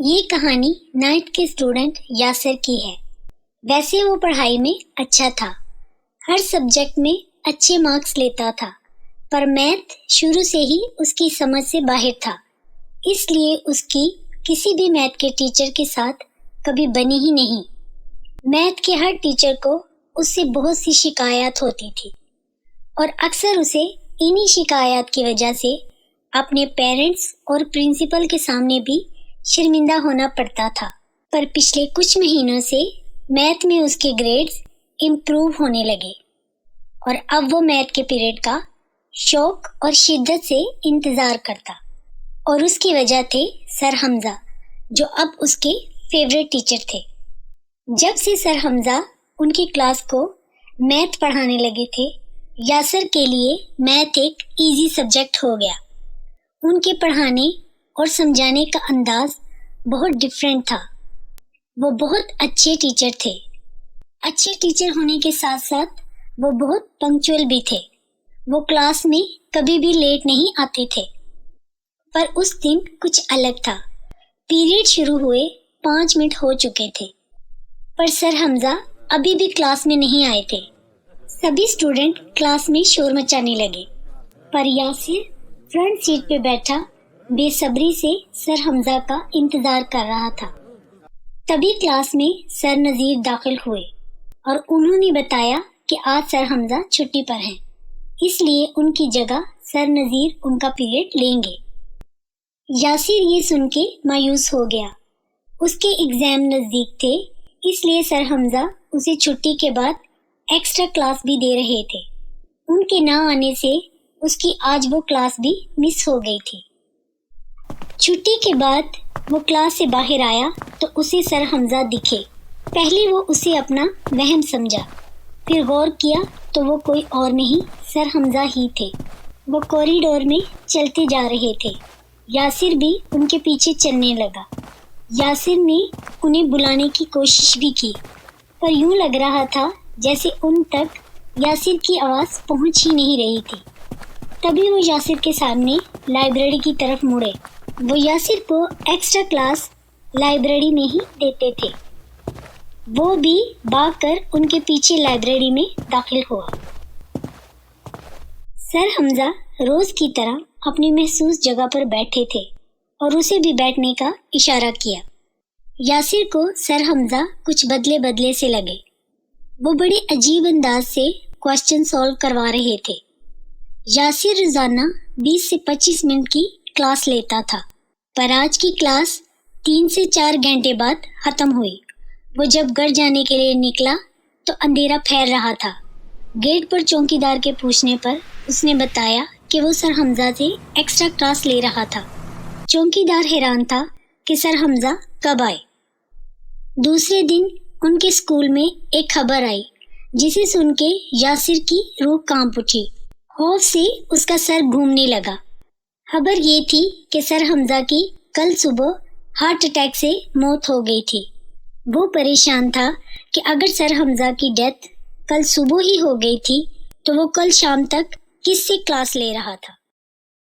یہ کہانی نائٹ کے اسٹوڈنٹ یاسر کی ہے۔ ویسے وہ پڑھائی میں اچھا تھا، ہر سبجیکٹ میں اچھے مارکس لیتا تھا، پر میتھ شروع سے ہی اس کی سمجھ سے باہر تھا، اس لیے اس کی کسی بھی میتھ کے ٹیچر کے ساتھ کبھی بنی ہی نہیں۔ میتھ کے ہر ٹیچر کو اس سے بہت سی شکایات ہوتی تھی اور اکثر اسے انہی شکایات کی وجہ سے اپنے پیرنٹس اور پرنسپل کے سامنے بھی شرمندہ ہونا پڑتا تھا۔ پر پچھلے کچھ مہینوں سے میتھ میں اس کے گریڈز امپروو ہونے لگے اور اب وہ میتھ کے پیریڈ کا شوق اور شدت سے انتظار کرتا، اور اس کی وجہ تھے سر حمزہ، جو اب اس کے فیوریٹ ٹیچر تھے۔ جب سے سر حمزہ ان کی کلاس کو میتھ پڑھانے لگے تھے، یاسر کے لیے میتھ ایک ایزی سبجیکٹ ہو گیا۔ ان کے پڑھانے اور سمجھانے کا انداز بہت ڈیفرنٹ تھا۔ وہ بہت اچھے ٹیچر تھے۔ اچھے ٹیچر ہونے کے ساتھ ساتھ وہ بہت پنکچوئل بھی تھے۔ وہ کلاس میں کبھی بھی لیٹ نہیں آتے تھے۔ پر اس دن کچھ الگ تھا۔ پیریڈ شروع ہوئے 5 منٹ ہو چکے تھے، پر سر حمزہ ابھی بھی کلاس میں نہیں آئے تھے۔ سبھی اسٹوڈنٹ کلاس میں شور مچانے لگے، پر یاسر فرنٹ سیٹ پہ بیٹھا بے صبری سے سر حمزہ کا انتظار کر رہا تھا۔ تبھی کلاس میں سر نذیر داخل ہوئے اور انہوں نے بتایا کہ آج سر حمزہ چھٹی پر ہیں، اس لیے ان کی جگہ سر نذیر ان کا پیریڈ لیں گے۔ یاسر یہ سن کے مایوس ہو گیا۔ اس کے ایگزام نزدیک تھے، اس لیے سر حمزہ اسے چھٹی کے بعد ایکسٹرا کلاس بھی دے رہے تھے۔ ان کے نہ آنے سے اس کی آج وہ کلاس بھی مس ہو گئی تھی۔ چھٹی کے بعد وہ کلاس سے باہر آیا تو اسے سر حمزہ دکھے۔ پہلے وہ اسے اپنا وہم سمجھا، پھر غور کیا تو وہ کوئی اور نہیں سر حمزہ ہی تھے۔ وہ کوریڈور میں چلتے جا رہے تھے۔ یاسر بھی ان کے پیچھے چلنے لگا۔ یاسر نے انہیں بلانے کی کوشش بھی کی، پر یوں لگ رہا تھا جیسے ان تک یاسر کی آواز پہنچ ہی نہیں رہی تھی۔ تبھی وہ یاسر کے سامنے لائبریری کی طرف مڑے۔ وہ یاسر کو ایکسٹرا کلاس لائبریری میں ہی دیتے تھے۔ وہ بھی بھاگ کر ان کے پیچھے لائبریری میں داخل ہوا۔ سر حمزہ روز کی طرح اپنی محسوس جگہ پر بیٹھے تھے اور اسے بھی بیٹھنے کا اشارہ کیا۔ یاسر کو سر حمزہ کچھ بدلے بدلے سے لگے۔ وہ بڑے عجیب انداز سے کوسچن سالو کروا رہے تھے۔ یاسر روزانہ 20 سے 25 منٹ کی کلاس لیتا تھا، پر آج کی کلاس 3 سے 4 گھنٹے بعد ختم ہوئی۔ وہ جب گھر جانے کے لیے نکلا تو اندھیرا پھیل رہا تھا۔ گیٹ پر چوکی دار کے پوچھنے پر اس نے بتایا کہ وہ سر حمزہ سے ایکسٹرا کلاس لے رہا تھا۔ چوکی دار حیران تھا کہ سر حمزہ کب آئے۔ دوسرے دن ان کے اسکول میں ایک خبر آئی جسے سن کے یاسر کی روح کانپ اٹھی۔ خوف سے اس کا سر گھومنے لگا۔ خبر یہ تھی کہ سر حمزہ کی کل صبح ہارٹ اٹیک سے موت ہو گئی تھی۔ وہ پریشان تھا کہ اگر سر حمزہ کی ڈیتھ کل صبح ہی ہو گئی تھی تو وہ کل شام تک کس سے کلاس لے رہا تھا۔